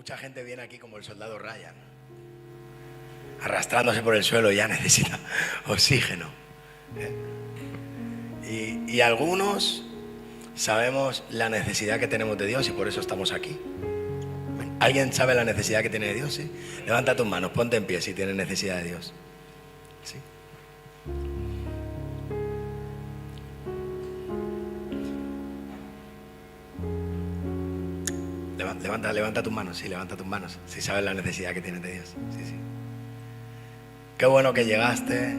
mucha gente viene aquí como el soldado Ryan, arrastrándose por el suelo, ya necesita oxígeno. Y algunos sabemos la necesidad que tenemos de Dios y por eso estamos aquí. ¿Alguien sabe la necesidad que tiene de Dios? ¿Sí? Levanta tus manos, ponte en pie si tienes necesidad de Dios. ¿Sí? Levanta tus manos, sí, levanta tus manos, si sabes la necesidad que tienes de Dios. Sí, sí. Qué bueno que llegaste,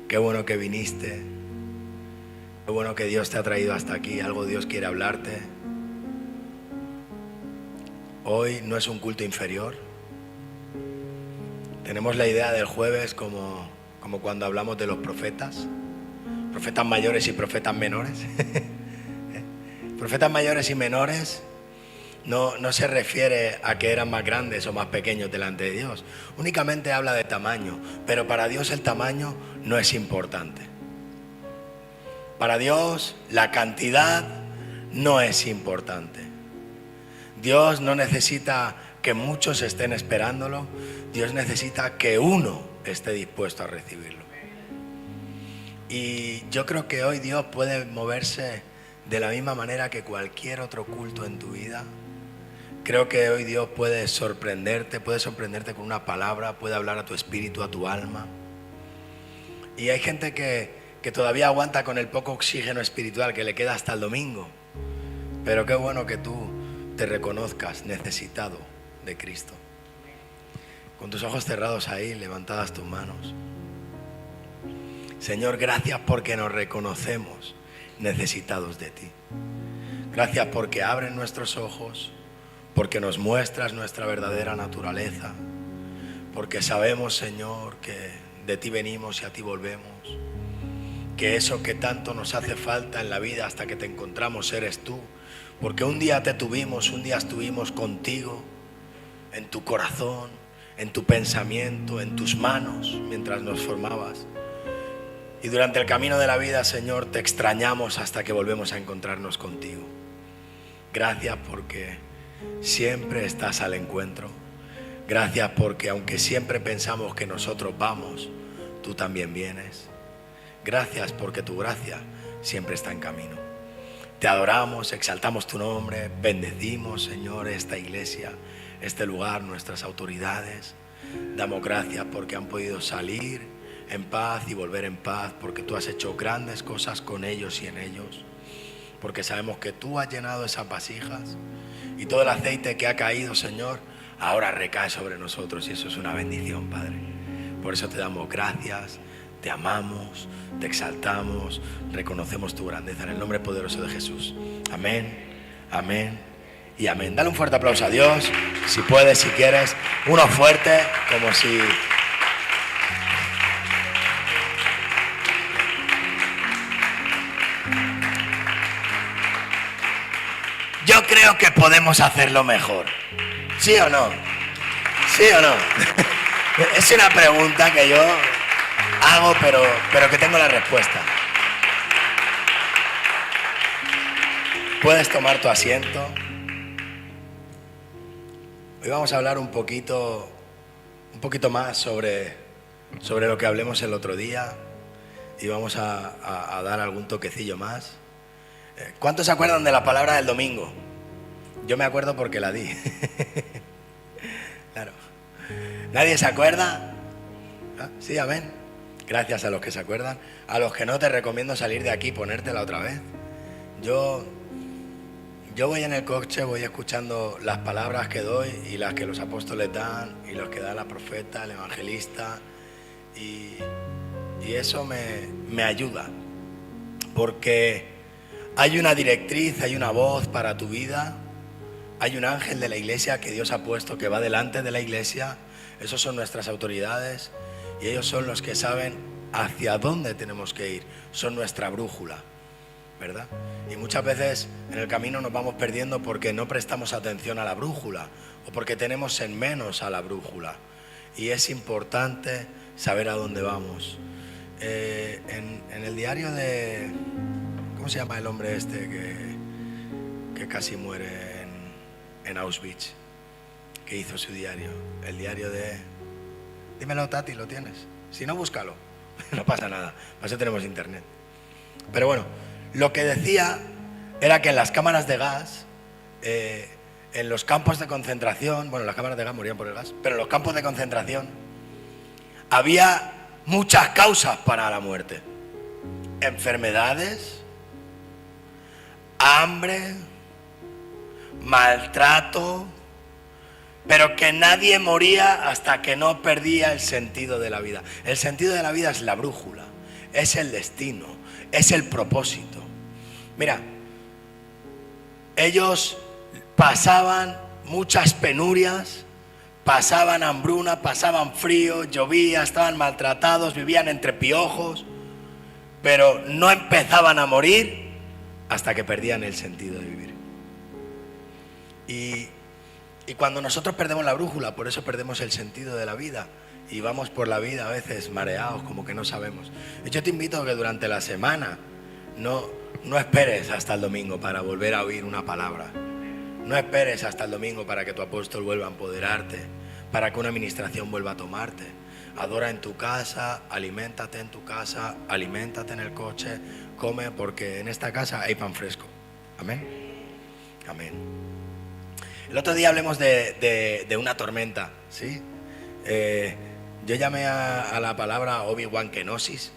qué bueno que viniste, qué bueno que Dios te ha traído hasta aquí, algo Dios quiere hablarte. Hoy no es un culto inferior. Tenemos la idea del jueves como cuando hablamos de los profetas mayores y profetas menores. Profetas mayores y menores no se refiere a que eran más grandes o más pequeños delante de Dios. Únicamente habla de tamaño, pero para Dios el tamaño no es importante. Para Dios la cantidad no es importante. Dios no necesita que muchos estén esperándolo. Dios necesita que uno esté dispuesto a recibirlo. Y yo creo que hoy Dios puede moverse de la misma manera que cualquier otro culto en tu vida. Creo que hoy Dios puede sorprenderte con una palabra, puede hablar a tu espíritu, a tu alma. Y hay gente que todavía aguanta con el poco oxígeno espiritual que le queda hasta el domingo. Pero qué bueno que tú te reconozcas necesitado de Cristo. Con tus ojos cerrados ahí, levantadas tus manos. Señor, gracias porque nos reconocemos necesitados de ti. Gracias porque abres nuestros ojos, porque nos muestras nuestra verdadera naturaleza, porque sabemos, Señor, que de ti venimos y a ti volvemos, que eso que tanto nos hace falta en la vida hasta que te encontramos eres tú, porque un día te tuvimos, un día estuvimos contigo, en tu corazón, en tu pensamiento, en tus manos, mientras nos formabas. Y durante el camino de la vida, Señor, te extrañamos hasta que volvemos a encontrarnos contigo. Gracias porque siempre estás al encuentro. Gracias porque aunque siempre pensamos que nosotros vamos, tú también vienes. Gracias porque tu gracia siempre está en camino. Te adoramos, exaltamos tu nombre, bendecimos, Señor, esta iglesia, este lugar, nuestras autoridades. Damos gracias porque han podido salir en paz y volver en paz, porque tú has hecho grandes cosas con ellos y en ellos, porque sabemos que tú has llenado esas vasijas y todo el aceite que ha caído, Señor, ahora recae sobre nosotros y eso es una bendición, Padre. Por eso te damos gracias, te amamos, te exaltamos, reconocemos tu grandeza en el nombre poderoso de Jesús. Amén, amén y amén. Dale un fuerte aplauso a Dios, si puedes, si quieres, uno fuerte, como si... Yo creo que podemos hacerlo mejor. ¿Sí o no? ¿Sí o no? Es una pregunta que yo hago, pero que tengo la respuesta. Puedes tomar tu asiento. Hoy vamos a hablar un poquito más sobre lo que hablemos el otro día y vamos a dar algún toquecillo más. ¿Cuántos se acuerdan de la palabra del domingo? Yo me acuerdo porque la di. Claro. ¿Nadie se acuerda? ¿Ah? Sí, amén. Gracias a los que se acuerdan. A los que no, te recomiendo salir de aquí y ponértela otra vez. Yo voy en el coche, voy escuchando las palabras que doy y las que los apóstoles dan y los que da la profeta, el evangelista. Y eso me ayuda. Porque hay una directriz, hay una voz para tu vida. Hay un ángel de la iglesia que Dios ha puesto, que va delante de la iglesia. Esos son nuestras autoridades y ellos son los que saben hacia dónde tenemos que ir. Son nuestra brújula, ¿verdad? Y muchas veces en el camino nos vamos perdiendo porque no prestamos atención a la brújula o porque tenemos en menos a la brújula. Y es importante saber a dónde vamos. En el diario de... ¿Cómo se llama el hombre este que casi muere en Auschwitz? que hizo su diario. El diario de... Dímelo, Tati, ¿lo tienes? Si no, búscalo. No pasa nada, para eso tenemos internet. Pero bueno, lo que decía era que en las cámaras de gas, en los campos de concentración, bueno, las cámaras de gas morían por el gas, pero en los campos de concentración había muchas causas para la muerte. Enfermedades, hambre, maltrato, pero que nadie moría hasta que no perdía el sentido de la vida. El sentido de la vida es la brújula, es el destino, es el propósito. Mira, ellos pasaban muchas penurias, pasaban hambruna, pasaban frío, llovía, estaban maltratados, vivían entre piojos, pero no empezaban a morir hasta que perdían el sentido de vivir. Y cuando nosotros perdemos la brújula, por eso perdemos el sentido de la vida y vamos por la vida a veces mareados, como que no sabemos. Yo te invito a que durante la semana no esperes hasta el domingo para volver a oír una palabra. No esperes hasta el domingo para que tu apóstol vuelva a empoderarte, para que una administración vuelva a tomarte. Adora en tu casa, aliméntate en tu casa, aliméntate en el coche, come, porque en esta casa hay pan fresco. Amén. Amén. El otro día hablemos de una tormenta, ¿sí? Yo llamé a la palabra Obi-Wan Kenosis,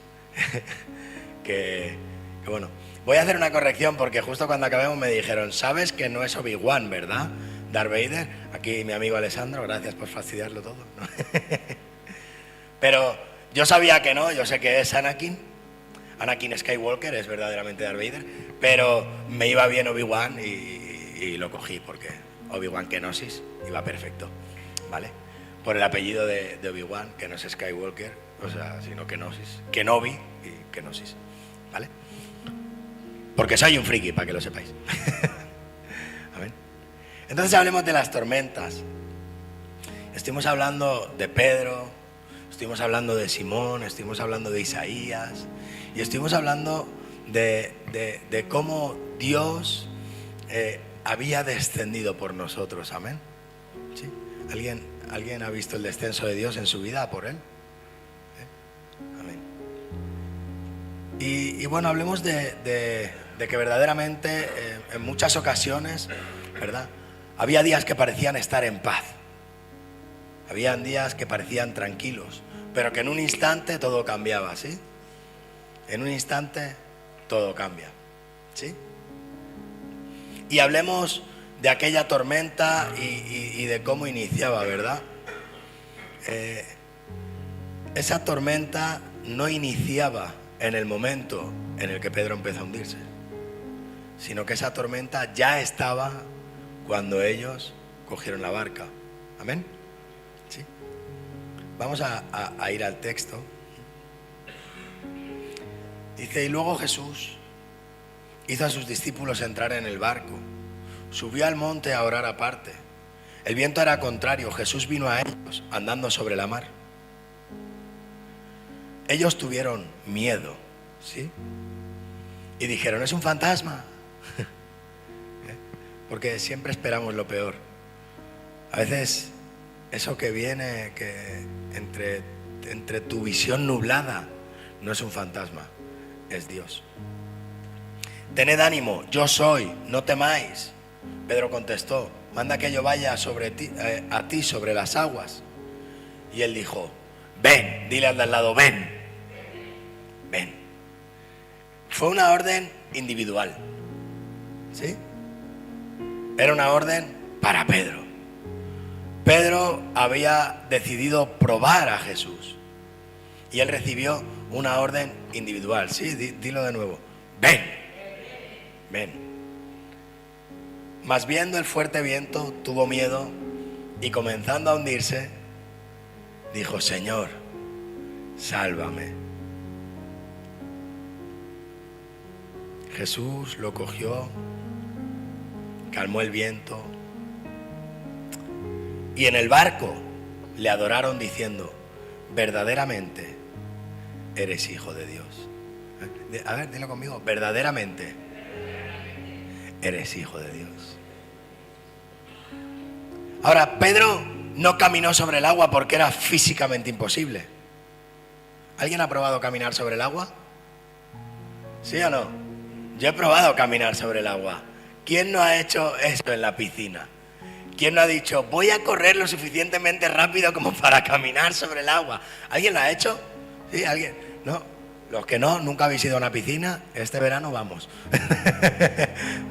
que bueno, voy a hacer una corrección porque justo cuando acabemos me dijeron, sabes que no es Obi-Wan, ¿verdad? Darth Vader, aquí mi amigo Alessandro, gracias por fastidiarlo todo, ¿no? Pero yo sabía que no, yo sé que es Anakin Skywalker, es verdaderamente Darth Vader, pero me iba bien Obi-Wan y lo cogí porque Obi-Wan Kenosis iba perfecto, ¿vale? Por el apellido de Obi-Wan, que no es Skywalker, o sea, sino Kenosis, Kenobi y Kenosis, ¿vale? Porque soy un friki, para que lo sepáis. Amén. Entonces hablemos de las tormentas. Estuvimos hablando de Pedro, estuvimos hablando de Simón, estuvimos hablando de Isaías y estuvimos hablando de cómo Dios había descendido por nosotros. Amén. ¿Sí? ¿Alguien ha visto el descenso de Dios en su vida por él? Amén. Y bueno, hablemos de que verdaderamente en muchas ocasiones, ¿verdad? Había días que parecían estar en paz. Habían días que parecían tranquilos, pero que en un instante todo cambiaba, ¿sí? En un instante todo cambia, ¿sí? Y hablemos de aquella tormenta y de cómo iniciaba, ¿verdad? Esa tormenta no iniciaba en el momento en el que Pedro empezó a hundirse, sino que esa tormenta ya estaba cuando ellos cogieron la barca. ¿Amén? ¿Sí? Vamos a ir al texto. Dice, y luego Jesús hizo a sus discípulos entrar en el barco, subió al monte a orar aparte. El viento era contrario, Jesús vino a ellos andando sobre la mar. Ellos tuvieron miedo, ¿sí? Y dijeron, es un fantasma. Porque siempre esperamos lo peor. A veces eso que viene que entre tu visión nublada no es un fantasma, es Dios. Tened ánimo, yo soy, no temáis. Pedro contestó, manda que yo vaya a ti sobre las aguas. Y él dijo, ven, dile al de al lado, ven, ven. Fue una orden individual, ¿sí? Era una orden para Pedro. Pedro había decidido probar a Jesús y él recibió una orden individual, ¿sí? Dilo de nuevo, ven, ven. Mas viendo el fuerte viento, tuvo miedo y comenzando a hundirse, dijo, Señor, sálvame. Jesús lo cogió, calmó el viento y en el barco le adoraron diciendo, verdaderamente eres hijo de Dios. A ver, dilo conmigo, verdaderamente eres hijo de Dios. Ahora, Pedro no caminó sobre el agua porque era físicamente imposible. ¿Alguien ha probado caminar sobre el agua? ¿Sí o no? Yo he probado caminar sobre el agua. ¿Quién no ha hecho esto en la piscina? ¿Quién no ha dicho, voy a correr lo suficientemente rápido como para caminar sobre el agua? ¿Alguien lo ha hecho? ¿Sí? ¿Alguien? ¿No? Los que no, nunca habéis ido a una piscina, este verano vamos.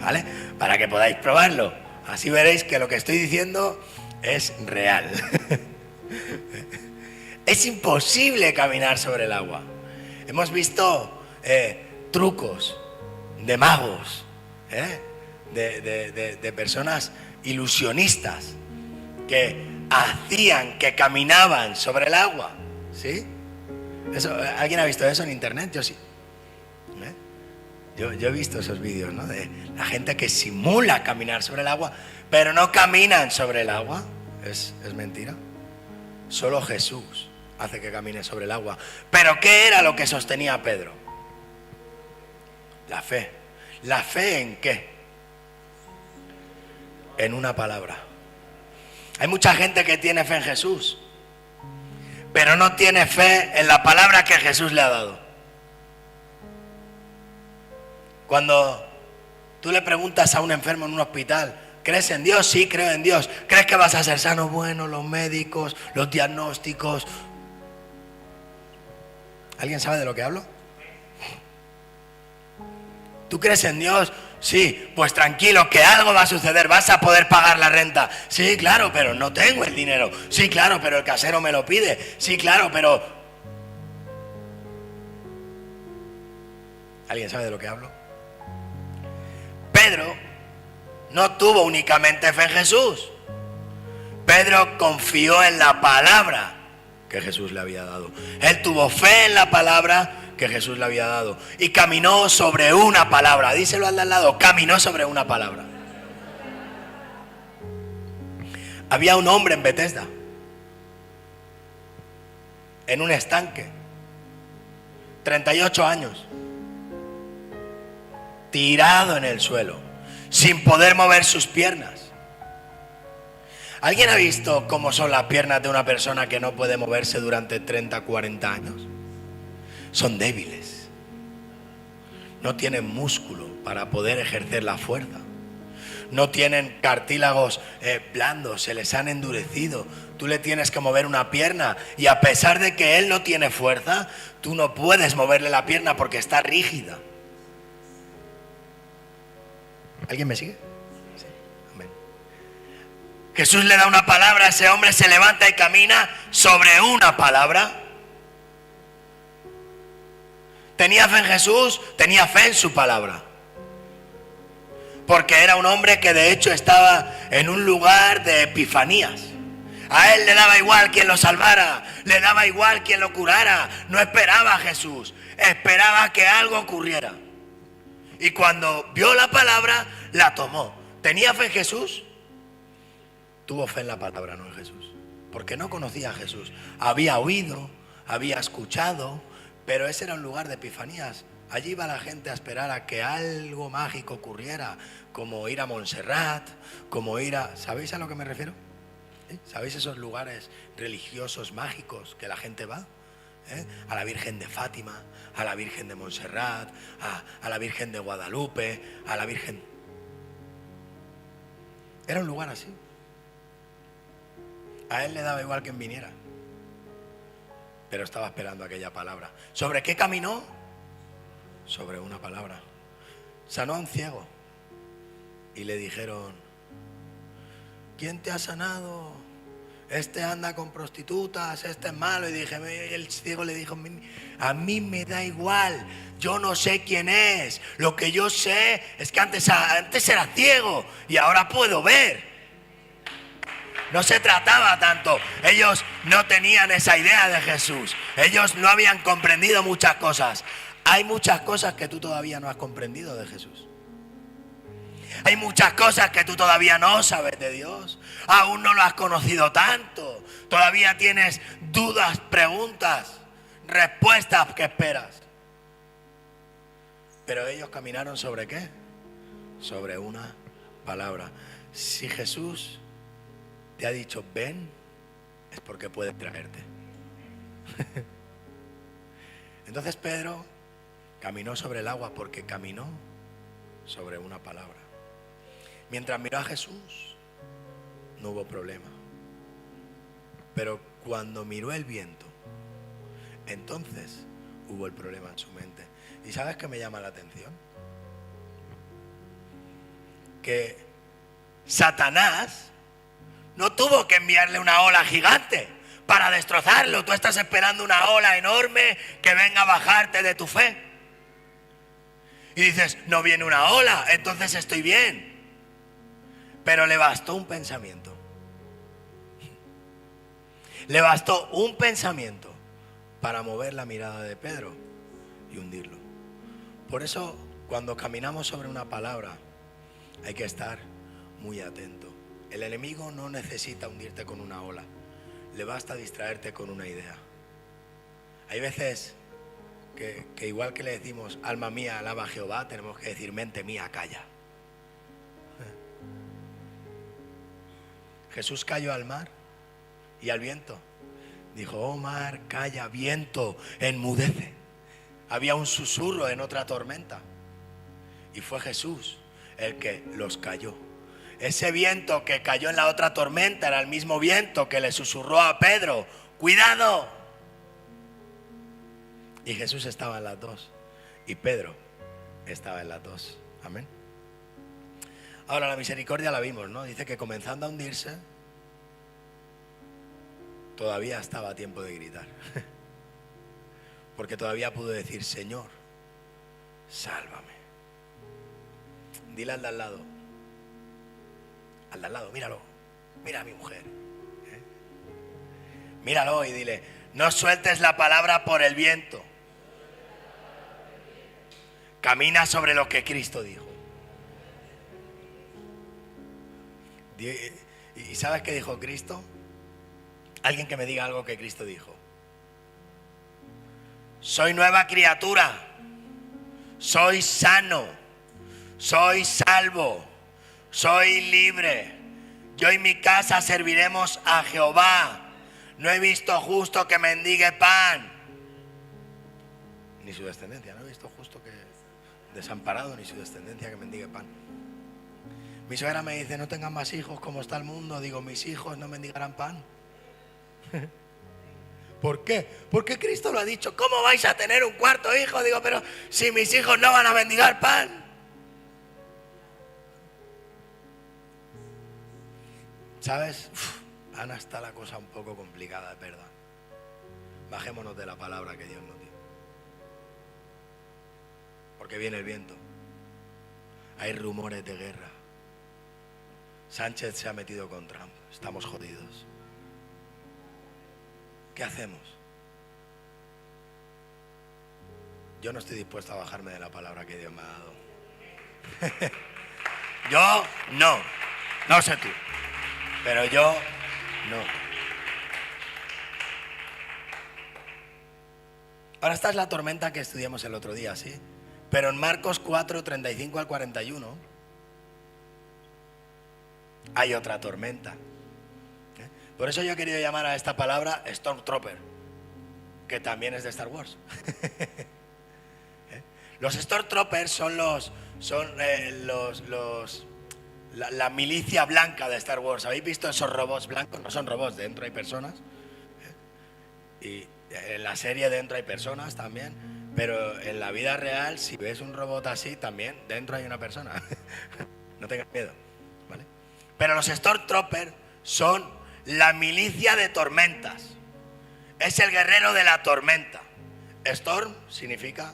¿Vale? Para que podáis probarlo. Así veréis que lo que estoy diciendo es real. Es imposible caminar sobre el agua. Hemos visto trucos de magos, de personas ilusionistas que hacían que caminaban sobre el agua. ¿Sí? ¿Alguien ha visto eso en internet? Yo sí. Yo he visto esos vídeos, ¿no? De la gente que simula caminar sobre el agua, pero no caminan sobre el agua. Es mentira. Solo Jesús hace que camine sobre el agua. ¿Pero qué era lo que sostenía a Pedro? La fe. ¿La fe en qué? En una palabra. Hay mucha gente que tiene fe en Jesús, pero no tiene fe en la palabra que Jesús le ha dado. Cuando tú le preguntas a un enfermo en un hospital, ¿crees en Dios? Sí, creo en Dios. ¿Crees que vas a ser sano? Bueno, los médicos, los diagnósticos. ¿Alguien sabe de lo que hablo? ¿Tú crees en Dios? Sí, pues tranquilo, que algo va a suceder, vas a poder pagar la renta. Sí, claro, pero no tengo el dinero. Sí, claro, pero el casero me lo pide. Sí, claro, pero... ¿Alguien sabe de lo que hablo? Pedro no tuvo únicamente fe en Jesús. Pedro confió en la palabra que Jesús le había dado. Él tuvo fe en la palabra que Jesús le había dado y caminó sobre una palabra. Díselo al de al lado, caminó sobre una palabra. Había un hombre en Betesda, en un estanque, 38 años, tirado en el suelo, sin poder mover sus piernas. ¿Alguien ha visto cómo son las piernas de una persona que no puede moverse durante 30, 40 años? Son débiles. No tienen músculo para poder ejercer la fuerza. No tienen cartílagos blandos, se les han endurecido. Tú le tienes que mover una pierna y a pesar de que él no tiene fuerza, tú no puedes moverle la pierna porque está rígida. ¿Alguien me sigue? Sí. Amén. Jesús le da una palabra, ese hombre se levanta y camina sobre una palabra. ¿Tenía fe en Jesús? Tenía fe en su palabra. Porque era un hombre que de hecho estaba en un lugar de epifanías. A él le daba igual quien lo salvara, le daba igual quien lo curara. No esperaba a Jesús, esperaba que algo ocurriera. Y cuando vio la palabra, la tomó. ¿Tenía fe en Jesús? Tuvo fe en la palabra, no en Jesús. Porque no conocía a Jesús. Había oído, había escuchado, pero ese era un lugar de epifanías. Allí iba la gente a esperar a que algo mágico ocurriera, como ir a Montserrat, como ir a... ¿Sabéis a lo que me refiero? ¿Sí? ¿Sabéis esos lugares religiosos mágicos que la gente va? A la Virgen de Fátima, a la Virgen de Montserrat, a la Virgen de Guadalupe, a la Virgen... Era un lugar así. A él le daba igual quien viniera, pero estaba esperando aquella palabra. ¿Sobre qué caminó? Sobre una palabra. Sanó a un ciego y le dijeron: ¿quién te ha sanado? Este anda con prostitutas, este es malo. Y dije, el ciego le dijo: a mí me da igual, yo no sé quién es. Lo que yo sé es que antes era ciego y ahora puedo ver. No se trataba tanto. Ellos no tenían esa idea de Jesús. Ellos no habían comprendido muchas cosas. Hay muchas cosas que tú todavía no has comprendido de Jesús. Hay muchas cosas que tú todavía no sabes de Dios. Aún no lo has conocido tanto. Todavía tienes dudas, preguntas, respuestas que esperas. Pero ellos caminaron ¿sobre qué? Sobre una palabra. Si Jesús te ha dicho ven, es porque puede traerte. Entonces Pedro caminó sobre el agua porque caminó sobre una palabra. Mientras miró a Jesús, no hubo problema. Pero cuando miró el viento, entonces hubo el problema en su mente. ¿Y sabes qué me llama la atención? Que Satanás no tuvo que enviarle una ola gigante para destrozarlo. Tú estás esperando una ola enorme que venga a bajarte de tu fe. Y dices, no viene una ola, entonces estoy bien. Pero le bastó un pensamiento. Le bastó un pensamiento para mover la mirada de Pedro y hundirlo. Por eso, cuando caminamos sobre una palabra, hay que estar muy atento. El enemigo no necesita hundirte con una ola. Le basta distraerte con una idea. Hay veces que igual que le decimos, alma mía, alaba a Jehová, tenemos que decir, mente mía, calla. Jesús cayó al mar y al viento. Dijo, oh mar, calla, viento, enmudece. Había un susurro en otra tormenta. Y fue Jesús el que los calló. Ese viento que cayó en la otra tormenta era el mismo viento que le susurró a Pedro, ¡cuidado! Y Jesús estaba en las dos. Y Pedro estaba en las dos. Amén. Ahora la misericordia la vimos, ¿no? Dice que comenzando a hundirse, todavía estaba a tiempo de gritar. Porque todavía pudo decir, Señor, sálvame. Dile al de al lado. Al de al lado, míralo. Mira a mi mujer. Míralo y dile, no sueltes la palabra por el viento. Camina sobre lo que Cristo dijo. ¿Y sabes qué dijo Cristo? Alguien que me diga algo que Cristo dijo. Soy nueva criatura. Soy sano. Soy salvo. Soy libre. Yo y mi casa serviremos a Jehová. No he visto justo que mendigue pan. Ni su descendencia. No he visto justo que desamparado, ni su descendencia que mendigue pan. Mi suegra me dice, no tengan más hijos como está el mundo. Digo, mis hijos no mendigarán pan. ¿Por qué? Porque Cristo lo ha dicho. ¿Cómo vais a tener un cuarto hijo? Digo, pero si mis hijos no van a mendigar pan. ¿Sabes? Ana, está la cosa un poco complicada, es verdad. Bajémonos de la palabra que Dios nos dio. Porque viene el viento. Hay rumores de guerra. Sánchez se ha metido con Trump. Estamos jodidos. ¿Qué hacemos? Yo no estoy dispuesto a bajarme de la palabra que Dios me ha dado. Yo no. No sé tú. Pero yo no. Ahora esta es la tormenta que estudiamos el otro día, ¿sí? Pero en Marcos 4, 35 al 41 hay otra tormenta. Por eso yo he querido llamar a esta palabra Stormtrooper, que también es de Star Wars. Los Stormtroopers son la milicia blanca de Star Wars. ¿Habéis visto esos robots blancos? No son robots, dentro hay personas. Y en la serie dentro hay personas también. Pero en la vida real, si ves un robot así, también dentro hay una persona. No tengas miedo, ¿vale? Pero los Stormtroopers son la milicia de tormentas. Es el guerrero de la tormenta. Storm significa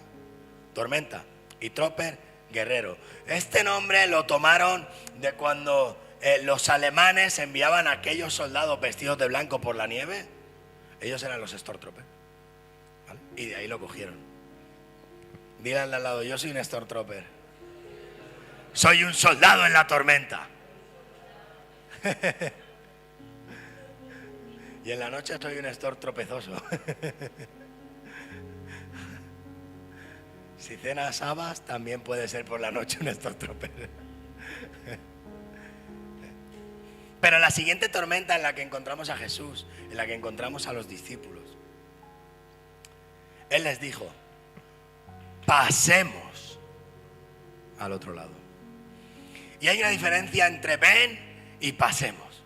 tormenta y Trooper, guerrero. Este nombre lo tomaron de cuando los alemanes enviaban a aquellos soldados vestidos de blanco por la nieve. Ellos eran los Stormtroopers, ¿vale? Y de ahí lo cogieron. Dile al lado, yo soy un Stormtrooper. Soy un soldado en la tormenta. Y en la noche soy un Storm tropezoso. Si cenas habas, también puede ser por la noche un Stormtrooper. Pero la siguiente tormenta en la que encontramos a Jesús, en la que encontramos a los discípulos, Él les dijo: pasemos al otro lado. Y hay una diferencia entre ven y pasemos.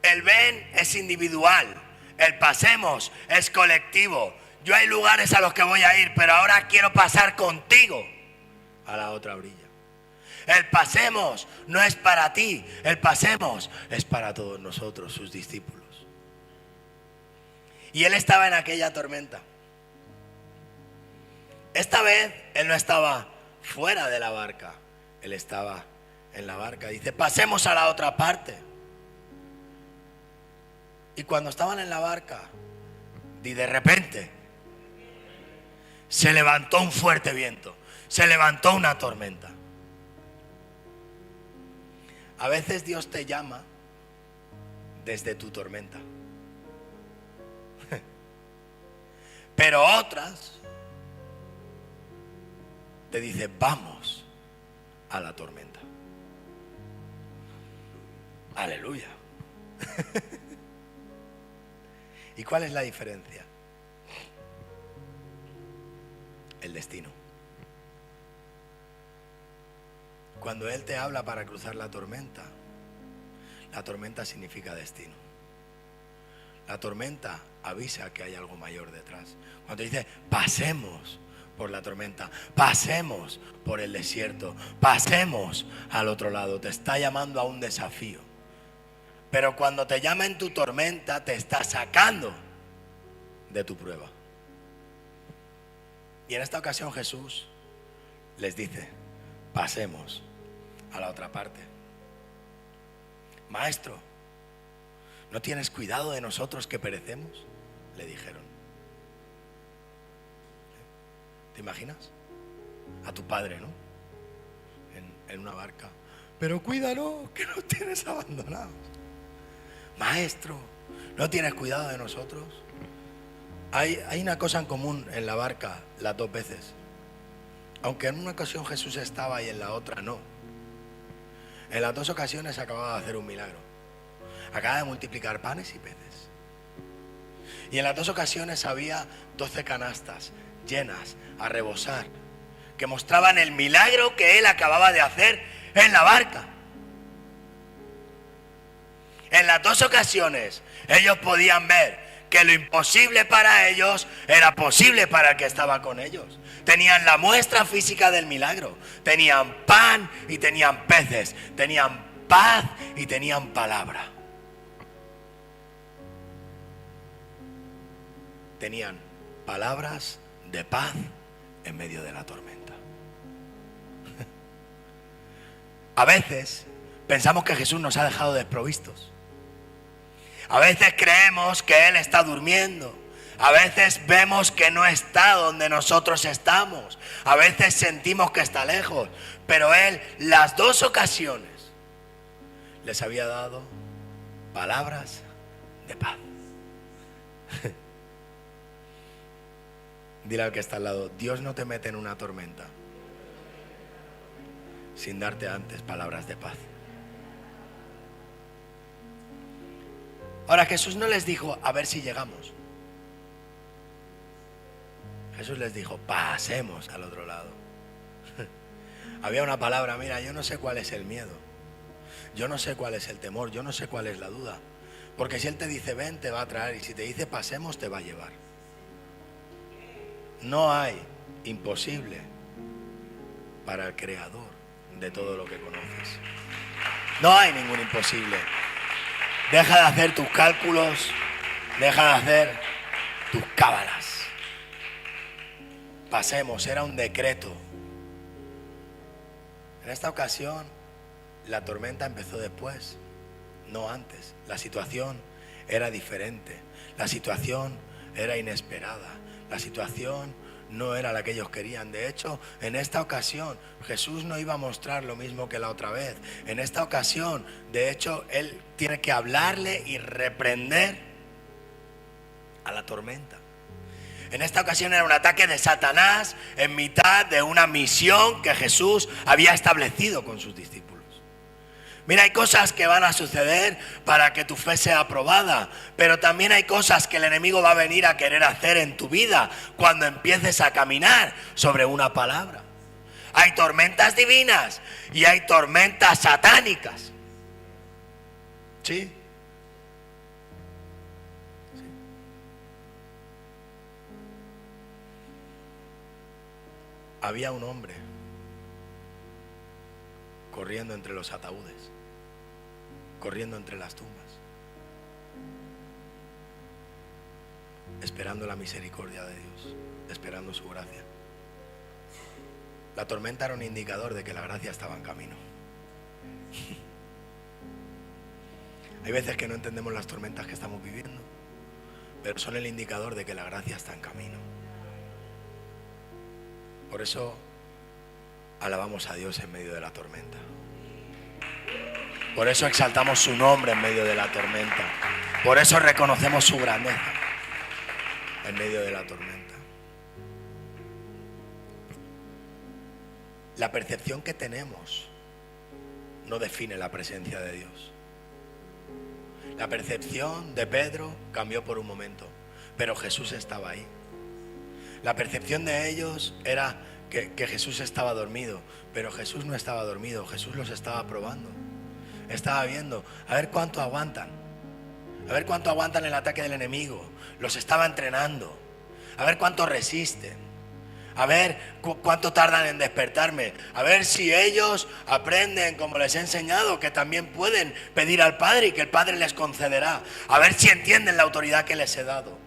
El ven es individual, el pasemos es colectivo. Yo hay lugares a los que voy a ir, pero ahora quiero pasar contigo a la otra orilla. El pasemos no es para ti, el pasemos es para todos nosotros, sus discípulos. Y Él estaba en aquella tormenta. Esta vez Él no estaba fuera de la barca, Él estaba en la barca. Dice: pasemos a la otra parte. Y cuando estaban en la barca, y de repente se levantó un fuerte viento, se levantó una tormenta. A veces Dios te llama desde tu tormenta, pero otras te dice: vamos a la tormenta. Aleluya. ¿Y cuál es la diferencia? El destino. Cuando Él te habla para cruzar la tormenta significa destino. La tormenta avisa que hay algo mayor detrás. Cuando dice: pasemos por la tormenta, pasemos por el desierto, pasemos al otro lado, te está llamando a un desafío. Pero cuando te llama en tu tormenta, te está sacando de tu prueba. Y en esta ocasión Jesús les dice: pasemos a la otra parte. Maestro, ¿no tienes cuidado de nosotros que perecemos?, le dijeron. ¿Te imaginas? A tu padre, ¿no? En una barca. Pero cuídalo, que nos tienes abandonados. Maestro, ¿no tienes cuidado de nosotros? Hay una cosa en común en la barca las dos veces. Aunque en una ocasión Jesús estaba y en la otra no. En las dos ocasiones acababa de hacer un milagro. Acaba de multiplicar panes y peces. Y en las dos ocasiones había 12 canastas llenas a rebosar, que mostraban el milagro que Él acababa de hacer en la barca. En las dos ocasiones ellos podían ver que lo imposible para ellos era posible para el que estaba con ellos. Tenían la muestra física del milagro. Tenían pan y tenían peces. Tenían paz y tenían palabra. Tenían palabras de paz en medio de la tormenta. A veces pensamos que Jesús nos ha dejado desprovistos. A veces creemos que Él está durmiendo. A veces vemos que no está donde nosotros estamos. A veces sentimos que está lejos. Pero Él, las dos ocasiones, les había dado palabras de paz. Dile al que está al lado: Dios no te mete en una tormenta sin darte antes palabras de paz. Ahora, Jesús no les dijo: a ver si llegamos. Jesús les dijo: pasemos al otro lado. Había una palabra: mira, yo no sé cuál es el miedo, yo no sé cuál es el temor, yo no sé cuál es la duda. Porque si Él te dice ven, te va a traer, y si te dice pasemos, te va a llevar. No hay imposible para el Creador de todo lo que conoces. No hay ningún imposible. Deja de hacer tus cálculos, deja de hacer tus cábalas. Pasemos, era un decreto. En esta ocasión, la tormenta empezó después, no antes. La situación era diferente, la situación era inesperada, la situación no era la que ellos querían. De hecho, en esta ocasión Jesús no iba a mostrar lo mismo que la otra vez. En esta ocasión, de hecho, Él tiene que hablarle y reprender a la tormenta. En esta ocasión era un ataque de Satanás en mitad de una misión que Jesús había establecido con sus discípulos. Mira, hay cosas que van a suceder para que tu fe sea aprobada, pero también hay cosas que el enemigo va a venir a querer hacer en tu vida cuando empieces a caminar sobre una palabra. Hay tormentas divinas y hay tormentas satánicas. ¿Sí? Había un hombre corriendo entre los ataúdes, corriendo entre las tumbas, esperando la misericordia de Dios, esperando su gracia. La tormenta era un indicador de que la gracia estaba en camino. Hay veces que no entendemos las tormentas que estamos viviendo, pero son el indicador de que la gracia está en camino. Por eso alabamos a Dios en medio de la tormenta. Por eso exaltamos su nombre en medio de la tormenta. Por eso reconocemos su grandeza en medio de la tormenta. La percepción que tenemos no define la presencia de Dios. La percepción de Pedro cambió por un momento, pero Jesús estaba ahí. La percepción de ellos era que Jesús estaba dormido, pero Jesús no estaba dormido, Jesús los estaba probando. Estaba viendo, a ver cuánto aguantan, a ver cuánto aguantan el ataque del enemigo. Los estaba entrenando, a ver cuánto resisten, a ver cuánto tardan en despertarme, a ver si ellos aprenden como les he enseñado, que también pueden pedir al Padre y que el Padre les concederá, a ver si entienden la autoridad que les he dado.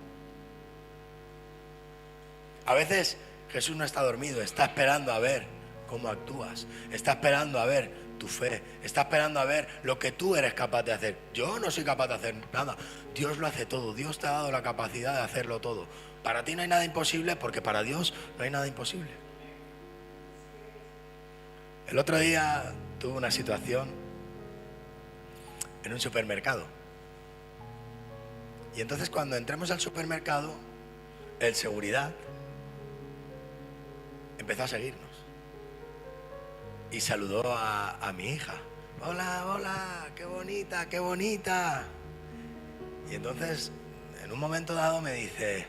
A veces Jesús no está dormido, está esperando a ver cómo actúas, está esperando a ver tu fe, está esperando a ver lo que tú eres capaz de hacer. Yo no soy capaz de hacer nada, Dios lo hace todo, Dios te ha dado la capacidad de hacerlo todo. Para ti no hay nada imposible, porque para Dios no hay nada imposible. El otro día tuve una situación en un supermercado, y entonces cuando entremos al supermercado, el seguridad empezó a seguirnos y saludó a mi hija. Hola, hola, qué bonita, qué bonita. Y entonces en un momento dado me dice,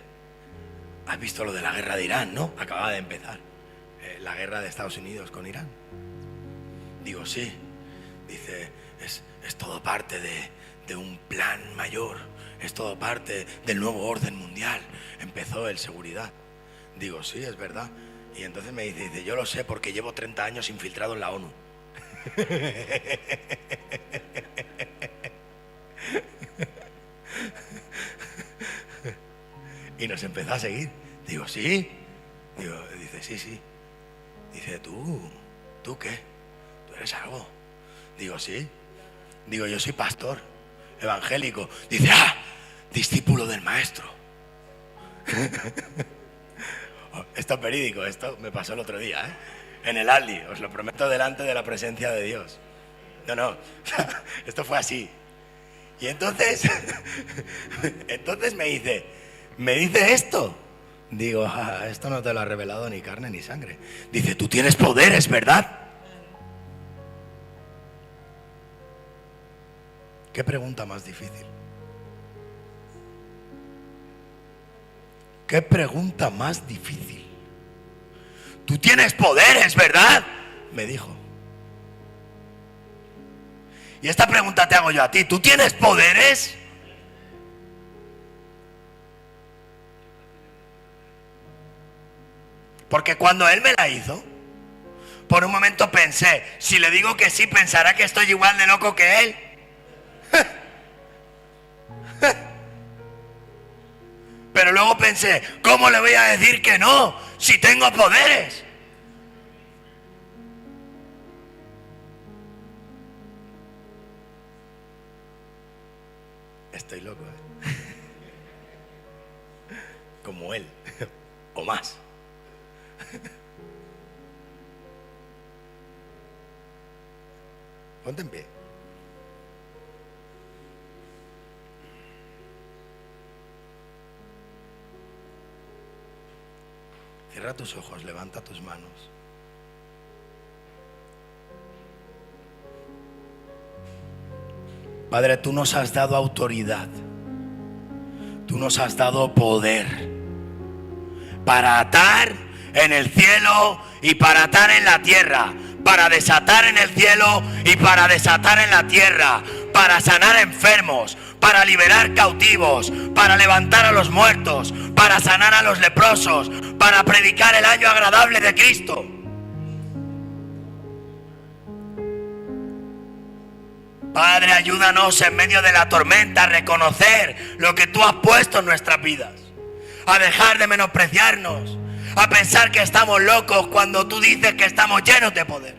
¿has visto lo de la guerra de Irán, no? Acababa de empezar la guerra de Estados Unidos con Irán. Digo, sí. Dice, es todo parte de un plan mayor, es todo parte del nuevo orden mundial. Empezó el seguridad. Digo, sí, es verdad. Y entonces me dice, yo lo sé porque llevo 30 años infiltrado en la ONU. Y nos empezó a seguir. Digo, sí. Dice, sí. Dice, ¿tú qué? ¿Tú eres algo? Digo, sí. Digo, yo soy pastor evangélico. Dice, discípulo del maestro. Esto es verídico, esto me pasó el otro día, en el Aldi, os lo prometo delante de la presencia de Dios. No, esto fue así. Y entonces me dice esto. Digo, esto no te lo ha revelado ni carne ni sangre. Dice, tú tienes poderes, ¿verdad? ¿Qué pregunta más difícil? ¿Qué pregunta más difícil? Tú tienes poderes, ¿verdad? Me dijo. Y esta pregunta te hago yo a ti. ¿Tú tienes poderes? Porque cuando él me la hizo, por un momento pensé, si le digo que sí, pensará que estoy igual de loco que él. Pero luego pensé, ¿cómo le voy a decir que no si tengo poderes? Estoy loco, como él, o más. Ponte en pie. Cierra tus ojos, levanta tus manos. Padre, tú nos has dado autoridad. Tú nos has dado poder para atar en el cielo y para atar en la tierra, para desatar en el cielo y para desatar en la tierra, para sanar enfermos, para liberar cautivos, para levantar a los muertos, para sanar a los leprosos, para predicar el año agradable de Cristo. Padre, ayúdanos en medio de la tormenta a reconocer lo que tú has puesto en nuestras vidas, a dejar de menospreciarnos, a pensar que estamos locos cuando tú dices que estamos llenos de poder.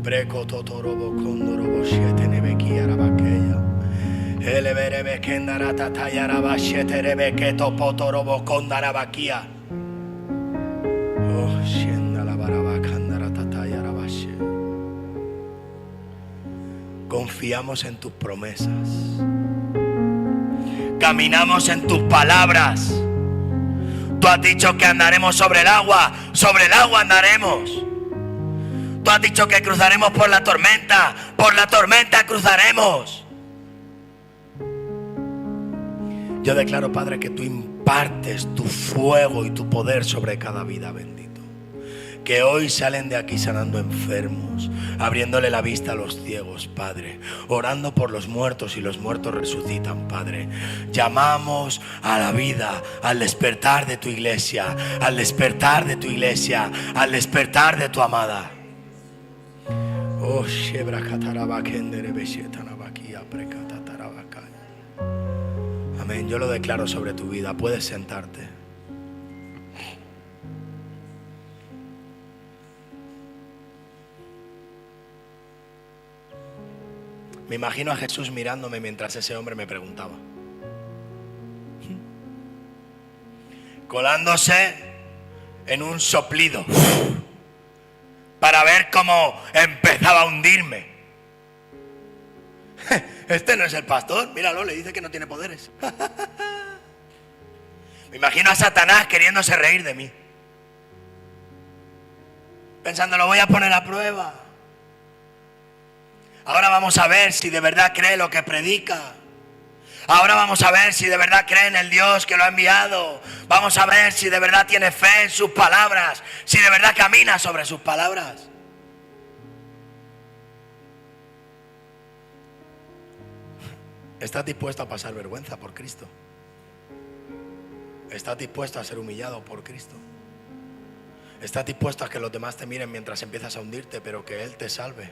Preco totorobo condorobo siete nebeki arabakeya. Eleverebe kendara tatayara bashete rebeke topotorobo condarabakia. Oh, shenda la barabakandara tatayara bashe. Confiamos en tus promesas. Caminamos en tus palabras. Tú has dicho que andaremos sobre el agua andaremos. Tú has dicho que cruzaremos por la tormenta cruzaremos. Yo declaro, Padre, que tú impartes tu fuego y tu poder sobre cada vida, bendito. Que hoy salen de aquí sanando enfermos, abriéndole la vista a los ciegos, Padre, orando por los muertos y los muertos resucitan, Padre. Llamamos a la vida, al despertar de tu iglesia, al despertar de tu iglesia, al despertar de tu amada. Oh, Shebra Katarabakendere Beshetanabakia Prekatatarabakaya. Amén. Yo lo declaro sobre tu vida. Puedes sentarte. Me imagino a Jesús mirándome mientras ese hombre me preguntaba, colándose en un soplido para ver cómo empezaba a hundirme. Este no es el pastor, míralo, le dice que no tiene poderes. Me imagino a Satanás queriéndose reír de mí, pensando, lo voy a poner a prueba. Ahora vamos a ver si de verdad cree lo que predica. Ahora vamos a ver si de verdad cree en el Dios que lo ha enviado. Vamos a ver si de verdad tiene fe en sus palabras, si de verdad camina sobre sus palabras. ¿Estás dispuesto a pasar vergüenza por Cristo? ¿Estás dispuesto a ser humillado por Cristo? ¿Estás dispuesto a que los demás te miren mientras empiezas a hundirte, pero que Él te salve?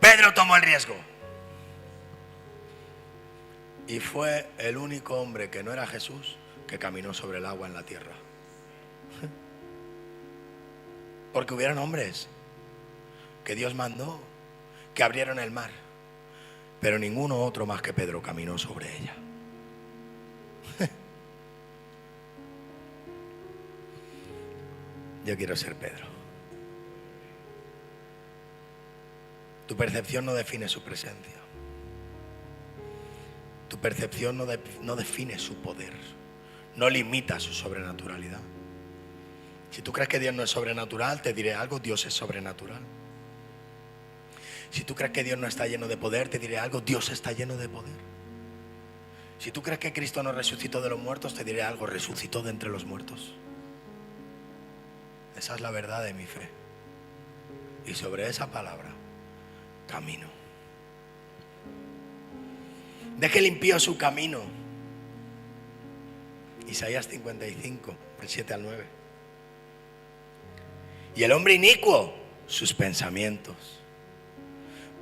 Pedro tomó el riesgo. Y fue el único hombre que no era Jesús que caminó sobre el agua en la tierra. Porque hubieron hombres que Dios mandó, que abrieron el mar, pero ninguno otro más que Pedro caminó sobre ella. Yo quiero ser Pedro. Tu percepción no define su presencia. Tu percepción no define su poder, no limita su sobrenaturalidad. Si tú crees que Dios no es sobrenatural, te diré algo, Dios es sobrenatural. Si tú crees que Dios no está lleno de poder, te diré algo, Dios está lleno de poder. Si tú crees que Cristo no resucitó de los muertos, te diré algo, resucitó de entre los muertos. Esa es la verdad de mi fe. Y sobre esa palabra camino. Deje limpio su camino. Isaías 55, del 7 al 9. Y el hombre inicuo, sus pensamientos.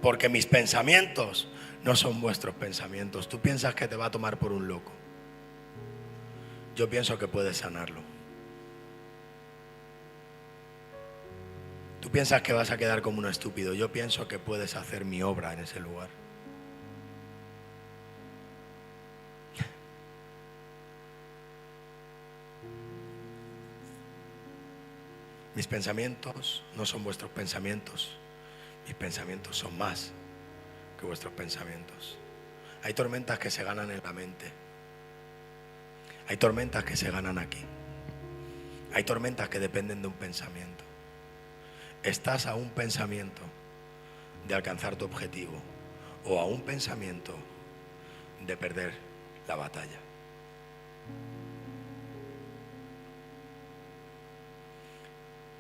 Porque mis pensamientos no son vuestros pensamientos. Tú piensas que te va a tomar por un loco. Yo pienso que puedes sanarlo. Tú piensas que vas a quedar como un estúpido. Yo pienso que puedes hacer mi obra en ese lugar. Mis pensamientos no son vuestros pensamientos. Mis pensamientos son más que vuestros pensamientos. Hay tormentas que se ganan en la mente. Hay tormentas que se ganan aquí. Hay tormentas que dependen de un pensamiento. Estás a un pensamiento de alcanzar tu objetivo o a un pensamiento de perder la batalla.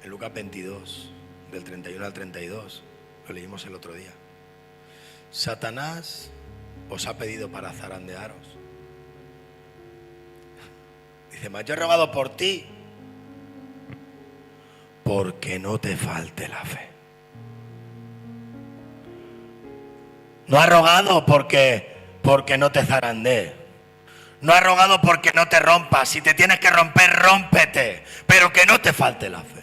En Lucas 22, del 31 al 32, lo leímos el otro día. Satanás os ha pedido para zarandearos. Dice, mas yo he rogado por ti, porque no te falte la fe. No ha rogado porque no te zarandee. No ha rogado porque no te rompas. Si te tienes que romper, rómpete, pero que no te falte la fe.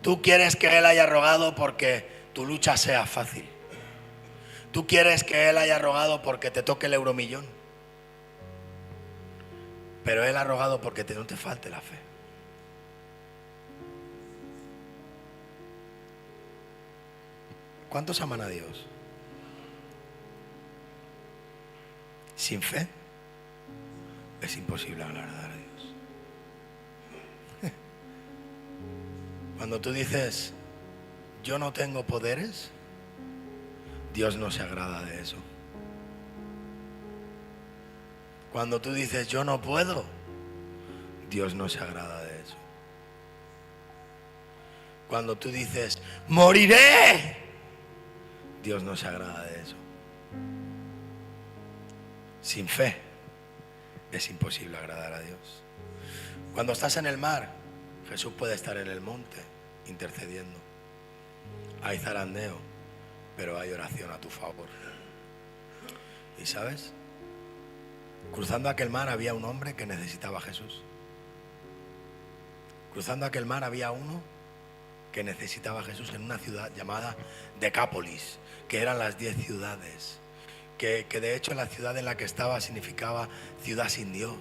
Tú quieres que Él haya rogado porque tu lucha sea fácil. Tú quieres que Él haya rogado porque te toque el euromillón. Pero Él ha rogado porque no te falte la fe. ¿Cuántos aman a Dios? Sin fe es imposible agradar a Dios. Cuando tú dices, yo no tengo poderes, Dios no se agrada de eso. Cuando tú dices, yo no puedo, Dios no se agrada de eso. Cuando tú dices, moriré, Dios no se agrada de eso. Sin fe es imposible agradar a Dios. Cuando estás en el mar, Jesús puede estar en el monte intercediendo. Hay zarandeo, pero hay oración a tu favor. ¿Y sabes? Cruzando aquel mar había un hombre que necesitaba a Jesús. Cruzando aquel mar había uno que necesitaba a Jesús en una ciudad llamada Decápolis, que eran las 10 ciudades, que de hecho la ciudad en la que estaba significaba ciudad sin Dios.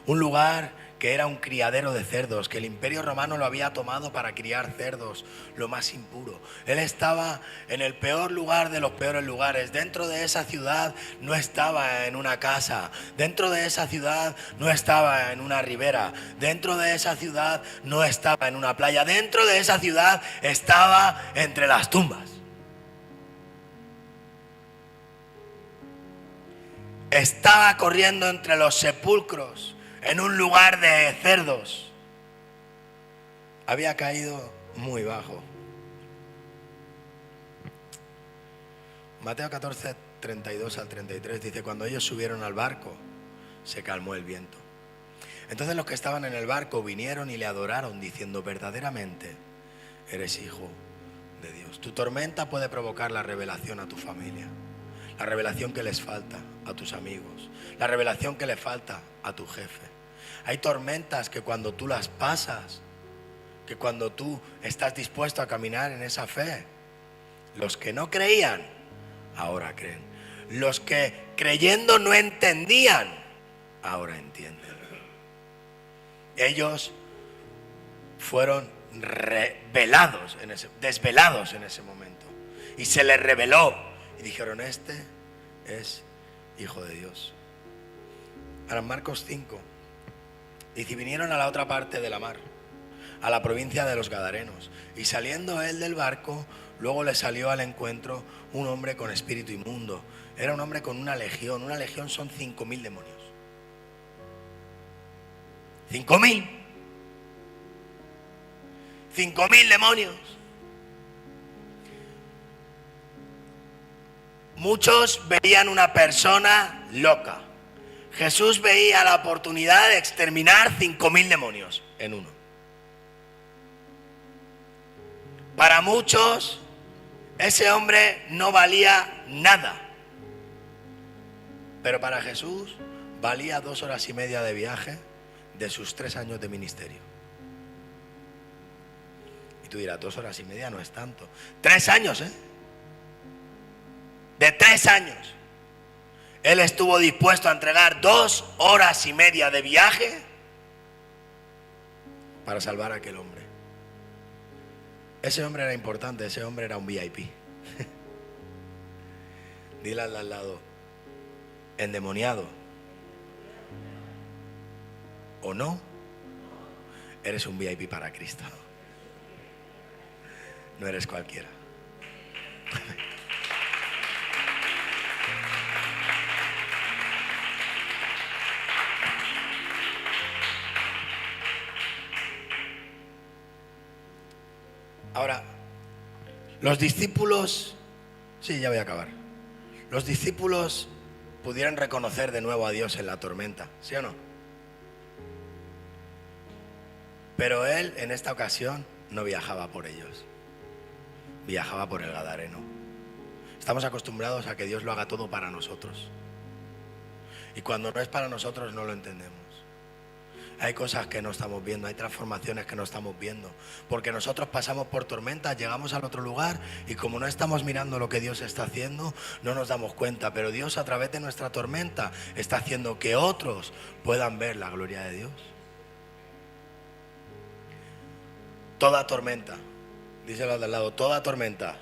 Un lugar que era un criadero de cerdos, que el Imperio Romano lo había tomado para criar cerdos, lo más impuro. Él estaba en el peor lugar de los peores lugares. Dentro de esa ciudad no estaba en una casa. Dentro de esa ciudad no estaba en una ribera. Dentro de esa ciudad no estaba en una playa. Dentro de esa ciudad estaba entre las tumbas. Estaba corriendo entre los sepulcros, en un lugar de cerdos. Había caído muy bajo. Mateo 14, 32 al 33 dice, cuando ellos subieron al barco, se calmó el viento. Entonces los que estaban en el barco vinieron y le adoraron, diciendo, verdaderamente eres hijo de Dios. Tu tormenta puede provocar la revelación a tu familia, la revelación que les falta a tus amigos, la revelación que le falta a tu jefe. Hay tormentas que cuando tú las pasas, que cuando tú estás dispuesto a caminar en esa fe, los que no creían, ahora creen. Los que creyendo no entendían, ahora entienden. Ellos fueron desvelados en ese momento. Y se les reveló. Y dijeron, este es hijo de Dios. Ahora en Marcos 5. Dice, vinieron a la otra parte de la mar, a la provincia de los Gadarenos. Y saliendo él del barco, luego le salió al encuentro un hombre con espíritu inmundo. Era un hombre con una legión. Una legión son 5.000 demonios. 5.000. 5.000 demonios. Muchos veían una persona loca. Jesús veía la oportunidad de exterminar 5.000 demonios en uno. Para muchos, ese hombre no valía nada. Pero para Jesús, valía 2 horas y media de viaje de sus 3 años de ministerio. Y tú dirás, 2 horas y media no es tanto. 3 años, De 3 años. Él estuvo dispuesto a entregar 2 horas y media de viaje para salvar a aquel hombre. Ese hombre era importante, ese hombre era un VIP. Dile al lado, endemoniado o no, eres un VIP para Cristo. No eres cualquiera. Ahora, los discípulos, sí, ya voy a acabar. Los discípulos pudieran reconocer de nuevo a Dios en la tormenta, ¿sí o no? Pero él en esta ocasión no viajaba por ellos, viajaba por el Gadareno. Estamos acostumbrados a que Dios lo haga todo para nosotros. Y cuando no es para nosotros no lo entendemos. Hay cosas que no estamos viendo, hay transformaciones que no estamos viendo. Porque nosotros pasamos por tormentas, llegamos al otro lugar y como no estamos mirando lo que Dios está haciendo, no nos damos cuenta. Pero Dios a través de nuestra tormenta está haciendo que otros puedan ver la gloria de Dios. Toda tormenta, díselo al lado, toda tormenta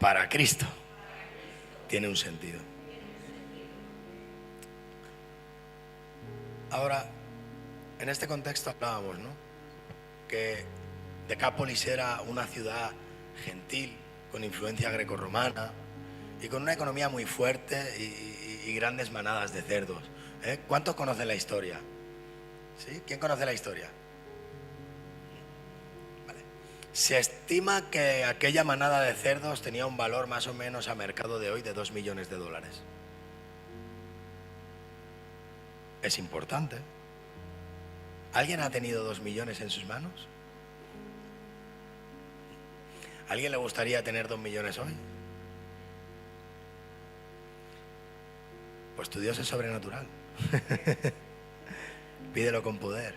para Cristo tiene un sentido. Ahora, en este contexto hablábamos, ¿no? Que Decápolis era una ciudad gentil, con influencia grecorromana y con una economía muy fuerte y grandes manadas de cerdos. ¿Cuántos conocen la historia? ¿Sí? ¿Quién conoce la historia? Vale. Se estima que aquella manada de cerdos tenía un valor más o menos a mercado de hoy de 2 millones de dólares. Es importante. ¿Alguien ha tenido 2 millones en sus manos? ¿A alguien le gustaría tener 2 millones hoy? Pues tu Dios es sobrenatural. Pídelo con poder.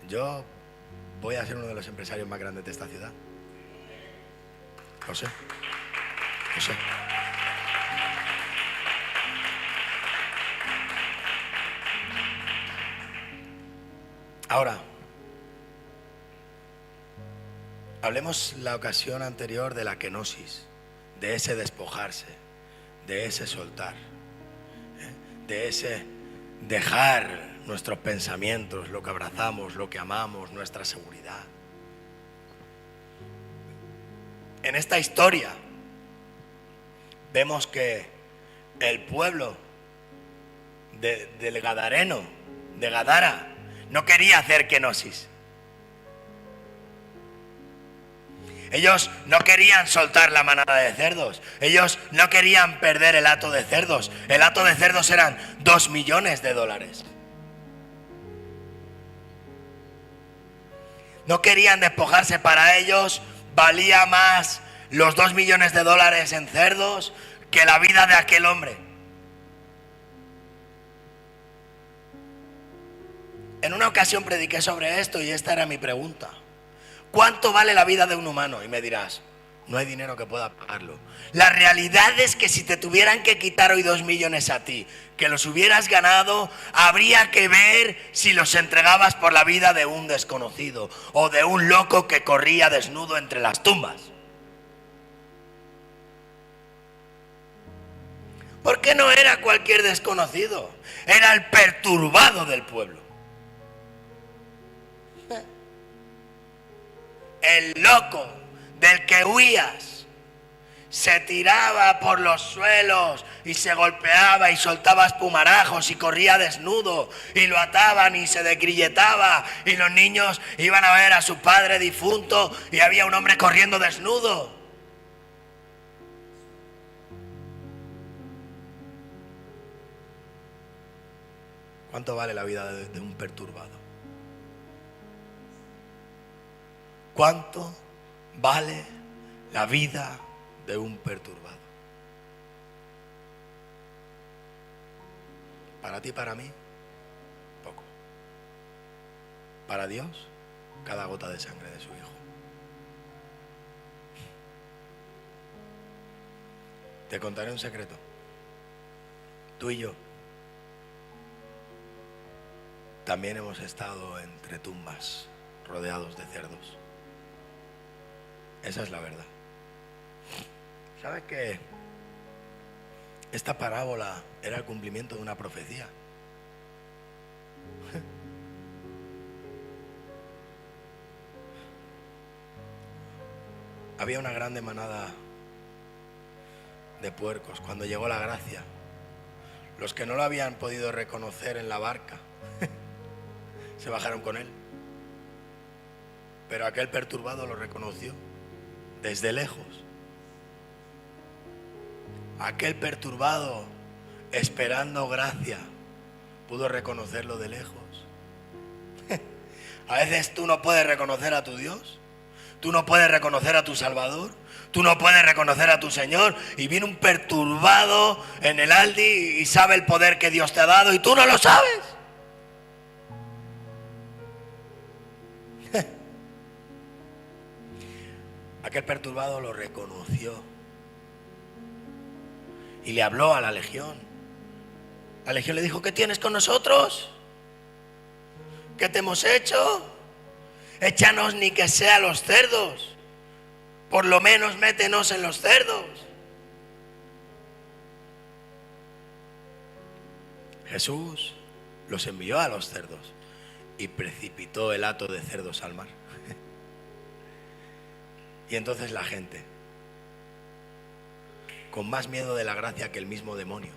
Yo voy a ser uno de los empresarios más grandes de esta ciudad. Lo sé. Lo sé. Ahora, hablemos la ocasión anterior de la kenosis, de ese despojarse, de ese soltar, de ese dejar nuestros pensamientos, lo que abrazamos, lo que amamos, nuestra seguridad. En esta historia vemos que el pueblo del Gadareno, de Gadara, no quería hacer kenosis. Ellos no querían soltar la manada de cerdos. Ellos no querían perder el hato de cerdos. El hato de cerdos eran 2 millones de dólares. No querían despojarse. Para ellos valía más los 2 millones de dólares en cerdos que la vida de aquel hombre. En una ocasión prediqué sobre esto y esta era mi pregunta. ¿Cuánto vale la vida de un humano? Y me dirás, no hay dinero que pueda pagarlo. La realidad es que si te tuvieran que quitar hoy 2 millones a ti, que los hubieras ganado, habría que ver si los entregabas por la vida de un desconocido o de un loco que corría desnudo entre las tumbas. Porque no era cualquier desconocido, era el perturbado del pueblo. El loco del que huías se tiraba por los suelos y se golpeaba y soltaba espumarajos y corría desnudo y lo ataban y se desgrilletaba y los niños iban a ver a su padre difunto y había un hombre corriendo desnudo. ¿Cuánto vale la vida de un perturbado? ¿Cuánto vale la vida de un perturbado? Para ti y para mí, poco. Para Dios, cada gota de sangre de su Hijo. Te contaré un secreto. Tú y yo también hemos estado entre tumbas, rodeados de cerdos. Esa es la verdad. ¿Sabes qué? Esta parábola era el cumplimiento de una profecía. Había una grande manada de puercos cuando llegó la gracia. Los que no lo habían podido reconocer en la barca se bajaron con él. Pero aquel perturbado lo reconoció desde lejos. Aquel perturbado, esperando gracia, pudo reconocerlo de lejos. A veces tú no puedes reconocer a tu Dios, tú no puedes reconocer a tu Salvador, tú no puedes reconocer a tu Señor, y viene un perturbado en el Aldi y sabe el poder que Dios te ha dado y tú no lo sabes. Aquel perturbado lo reconoció y le habló a la legión. La legión le dijo: ¿qué tienes con nosotros? ¿Qué te hemos hecho? Échanos ni que sea a los cerdos. Por lo menos métenos en los cerdos. Jesús los envió a los cerdos y precipitó el hato de cerdos al mar. Y entonces la gente, con más miedo de la gracia que el mismo demonio,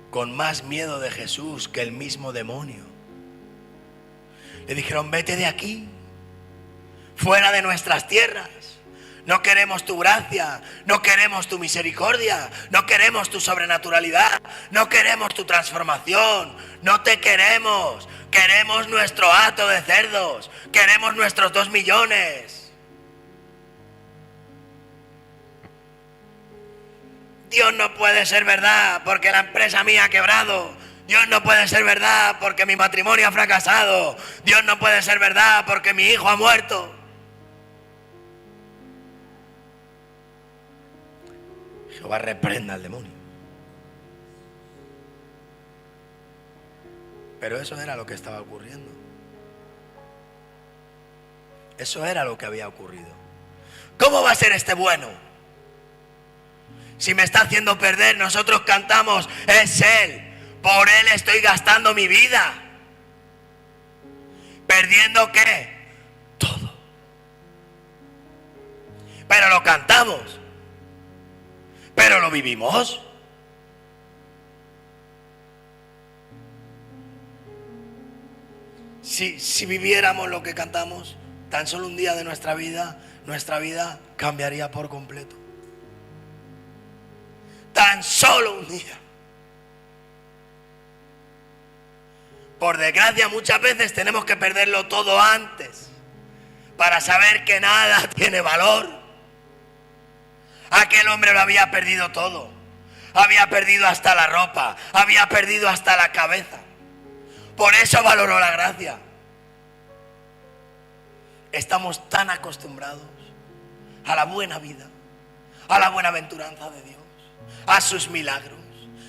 con más miedo de Jesús que el mismo demonio, le dijeron: vete de aquí, fuera de nuestras tierras. No queremos tu gracia, no queremos tu misericordia, no queremos tu sobrenaturalidad, no queremos tu transformación, no te queremos. Queremos nuestro hato de cerdos, queremos nuestros 2 millones. Dios no puede ser verdad porque la empresa mía ha quebrado. Dios no puede ser verdad porque mi matrimonio ha fracasado. Dios no puede ser verdad porque mi hijo ha muerto. Jehová reprenda al demonio. Pero eso era lo que estaba ocurriendo. Eso era lo que había ocurrido. ¿Cómo va a ser este bueno? Si me está haciendo perder, nosotros cantamos: es Él, por Él estoy gastando mi vida. ¿Perdiendo qué? Todo. Pero lo cantamos. Pero lo vivimos. Si viviéramos lo que cantamos, tan solo un día de nuestra vida cambiaría por completo. Tan solo un día. Por desgracia, muchas veces tenemos que perderlo todo antes para saber que nada tiene valor. Aquel hombre lo había perdido todo. Había perdido hasta la ropa, había perdido hasta la cabeza. Por eso valoró la gracia. Estamos tan acostumbrados a la buena vida, a la buenaventuranza de Dios, a sus milagros.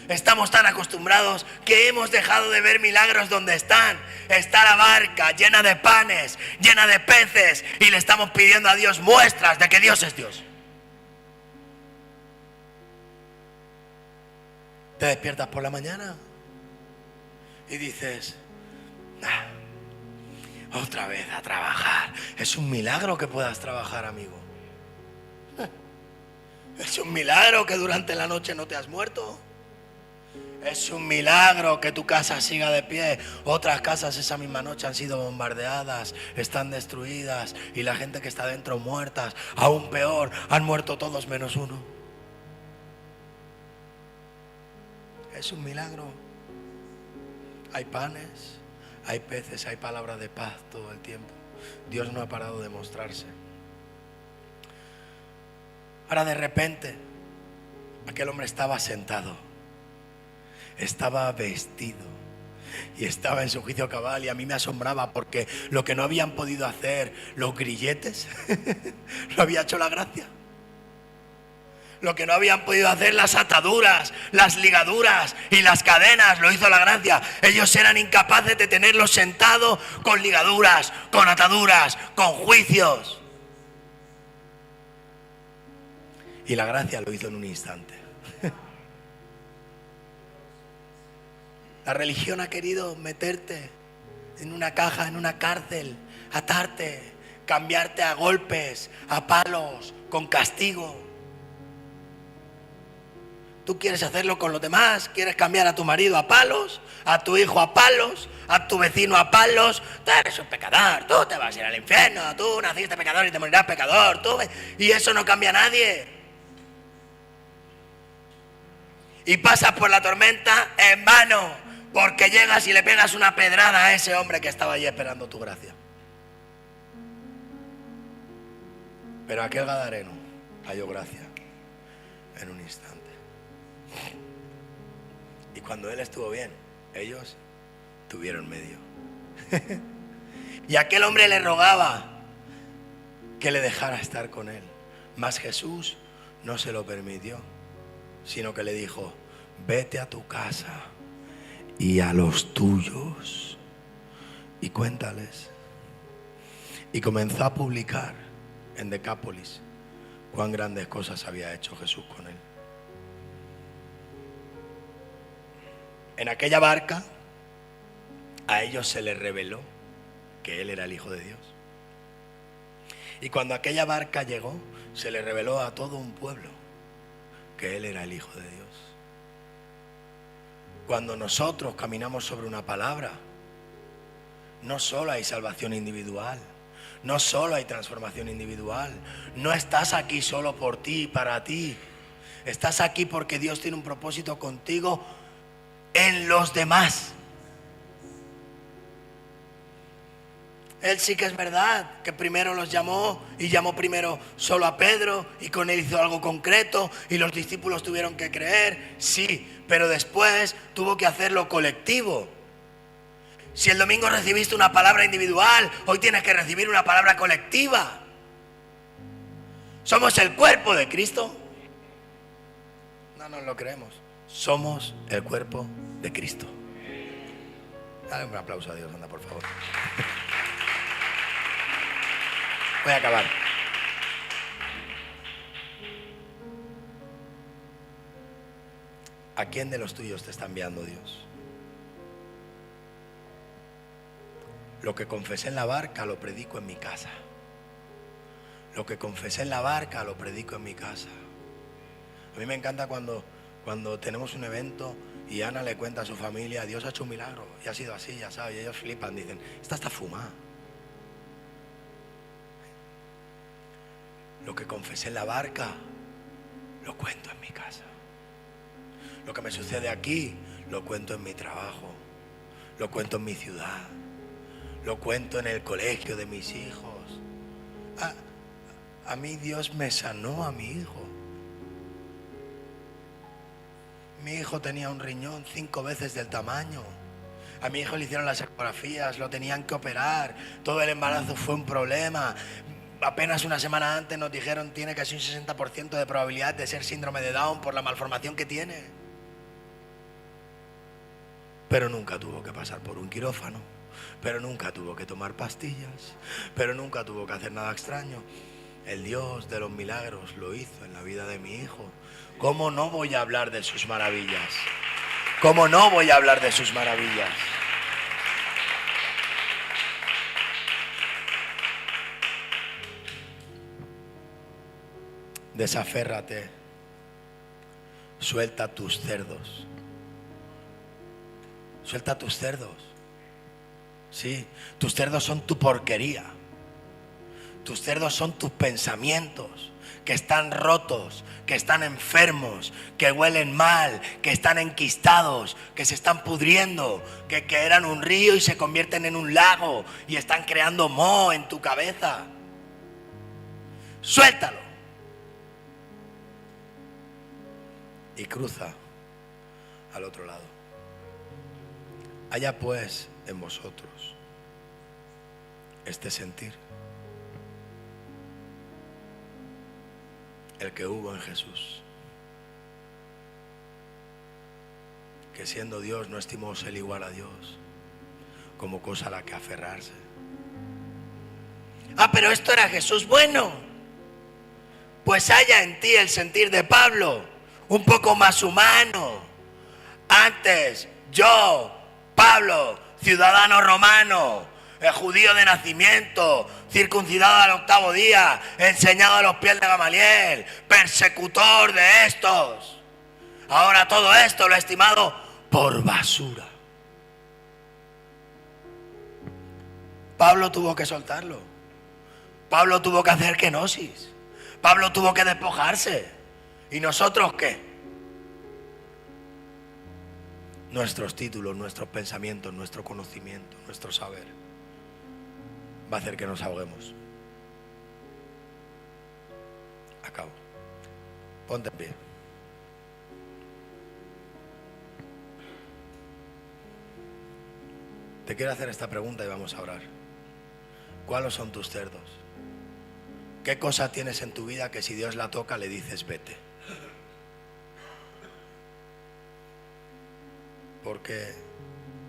Estamos tan acostumbrados que hemos dejado de ver milagros donde están. Está la barca llena de panes, llena de peces, y le estamos pidiendo a Dios muestras de que Dios es Dios. Te despiertas por la mañana y dices: otra vez a trabajar. Es un milagro que puedas trabajar, amigo. Es un milagro que durante la noche no te has muerto. Es un milagro que tu casa siga de pie. Otras casas esa misma noche han sido bombardeadas, están destruidas, y la gente que está dentro muertas. Aún peor, han muerto todos menos uno. Es un milagro. Hay panes, hay peces, hay palabra de paz todo el tiempo. Dios no ha parado de mostrarse. Ahora de repente, aquel hombre estaba sentado, estaba vestido y estaba en su juicio cabal, y a mí me asombraba porque lo que no habían podido hacer los grilletes lo había hecho la gracia. Lo que no habían podido hacer las ataduras, las ligaduras y las cadenas, lo hizo la gracia. Ellos eran incapaces de tenerlos sentados con ligaduras, con ataduras, con juicios. Y la gracia lo hizo en un instante. La religión ha querido meterte en una caja, en una cárcel, atarte, cambiarte a golpes, a palos, con castigo. Tú quieres hacerlo con los demás, quieres cambiar a tu marido a palos, a tu hijo a palos, a tu vecino a palos. Tú eres un pecador, tú te vas a ir al infierno, tú naciste pecador y te morirás pecador. Y eso no cambia a nadie. Y pasas por la tormenta en vano, porque llegas y le pegas una pedrada a ese hombre que estaba allí esperando tu gracia. Pero aquel gadareno halló gracia en un instante. Y cuando él estuvo bien, ellos tuvieron medio. Y aquel hombre le rogaba que le dejara estar con él. Mas Jesús no se lo permitió, sino que le dijo: vete a tu casa y a los tuyos y cuéntales. Y comenzó a publicar en Decápolis cuán grandes cosas había hecho Jesús con él. En aquella barca a ellos se les reveló que él era el Hijo de Dios. Y cuando aquella barca llegó, se le reveló a todo un pueblo que él era el Hijo de Dios. Cuando nosotros caminamos sobre una palabra, no solo hay salvación individual, no solo hay transformación individual, no estás aquí solo por ti y para ti, estás aquí porque Dios tiene un propósito contigo en los demás. Él sí que es verdad que primero los llamó y llamó primero solo a Pedro y con él hizo algo concreto y los discípulos tuvieron que creer, sí, pero después tuvo que hacerlo colectivo. Si el domingo recibiste una palabra individual, hoy tienes que recibir una palabra colectiva. ¿Somos el cuerpo de Cristo? No nos lo creemos. Somos el cuerpo de Cristo. Dale un aplauso a Dios, anda, por favor. Voy a acabar. ¿A quién de los tuyos te está enviando Dios? Lo que confesé en la barca lo predico en mi casa. Lo que confesé en la barca lo predico en mi casa. A mí me encanta cuando tenemos un evento y Ana le cuenta a su familia: Dios ha hecho un milagro y ha sido así, ya sabes. Y ellos flipan, dicen: esta está fumada. Lo que confesé en la barca lo cuento en mi casa. Lo que me sucede aquí lo cuento en mi trabajo, lo cuento en mi ciudad, lo cuento en el colegio de mis hijos. A mí Dios me sanó a mi hijo. Mi hijo tenía un riñón 5 veces del tamaño. A mi hijo le hicieron las ecografías, lo tenían que operar. Todo el embarazo fue un problema. Apenas una semana antes nos dijeron: tiene casi un 60% de probabilidad de ser síndrome de Down por la malformación que tiene. Pero nunca tuvo que pasar por un quirófano, pero nunca tuvo que tomar pastillas, pero nunca tuvo que hacer nada extraño. El Dios de los milagros lo hizo en la vida de mi hijo. ¿Cómo no voy a hablar de sus maravillas? ¿Cómo no voy a hablar de sus maravillas? Desaférrate, suelta tus cerdos. Suelta tus cerdos. Sí, tus cerdos son tu porquería. Tus cerdos son tus pensamientos que están rotos, que están enfermos, que huelen mal, que están enquistados, que se están pudriendo, que eran un río y se convierten en un lago y están creando moho en tu cabeza. Suéltalo. Y cruza al otro lado. Haya pues en vosotros este sentir, el que hubo en Jesús. que siendo Dios no estimó ser igual a Dios como cosa a la que aferrarse. Ah, pero esto era Jesús. Bueno, pues haya en ti el sentir de Pablo, un poco más humano. Antes, yo, Pablo, ciudadano romano, judío de nacimiento, circuncidado al 8º día, enseñado a los pies de Gamaliel, persecutor de estos. Ahora todo esto lo he estimado por basura. Pablo tuvo que soltarlo. Pablo tuvo que hacer kenosis. Pablo tuvo que despojarse. ¿Y nosotros qué? Nuestros títulos, nuestros pensamientos, nuestro conocimiento, nuestro saber va a hacer que nos ahoguemos. Acabo. Ponte en pie. Te quiero hacer esta pregunta y vamos a orar. ¿Cuáles son tus cerdos? ¿Qué cosa tienes en tu vida que si Dios la toca le dices vete? Porque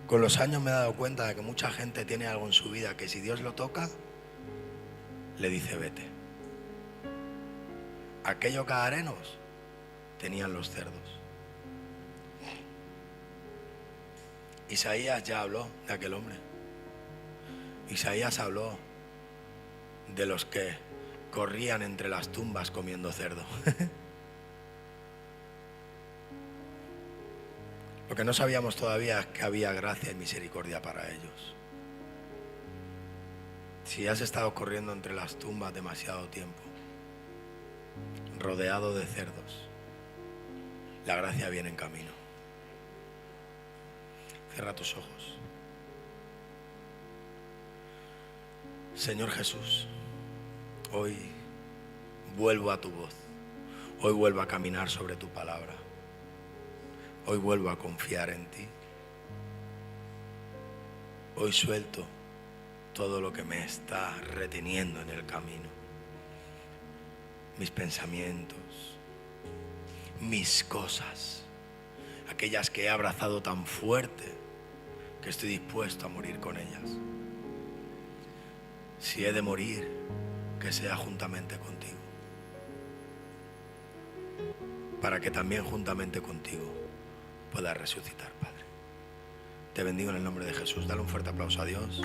con los años me he dado cuenta de que mucha gente tiene algo en su vida que si Dios lo toca, le dice vete. Aquellos cagarenos tenían los cerdos. Isaías ya habló de aquel hombre. Isaías habló de los que corrían entre las tumbas comiendo cerdo. Lo que no sabíamos todavía es que había gracia y misericordia para ellos. Si has estado corriendo entre las tumbas demasiado tiempo, rodeado de cerdos, la gracia viene en camino. Cierra tus ojos. Señor Jesús, hoy vuelvo a tu voz. Hoy vuelvo a caminar sobre tu palabra. Hoy vuelvo a confiar en ti. Hoy suelto todo lo que me está reteniendo en el camino. Mis pensamientos, mis cosas, aquellas que he abrazado tan fuerte que estoy dispuesto a morir con ellas. Si he de morir, que sea juntamente contigo, para que también juntamente contigo pueda resucitar, Padre. Te bendigo en el nombre de Jesús. Dale un fuerte aplauso a Dios.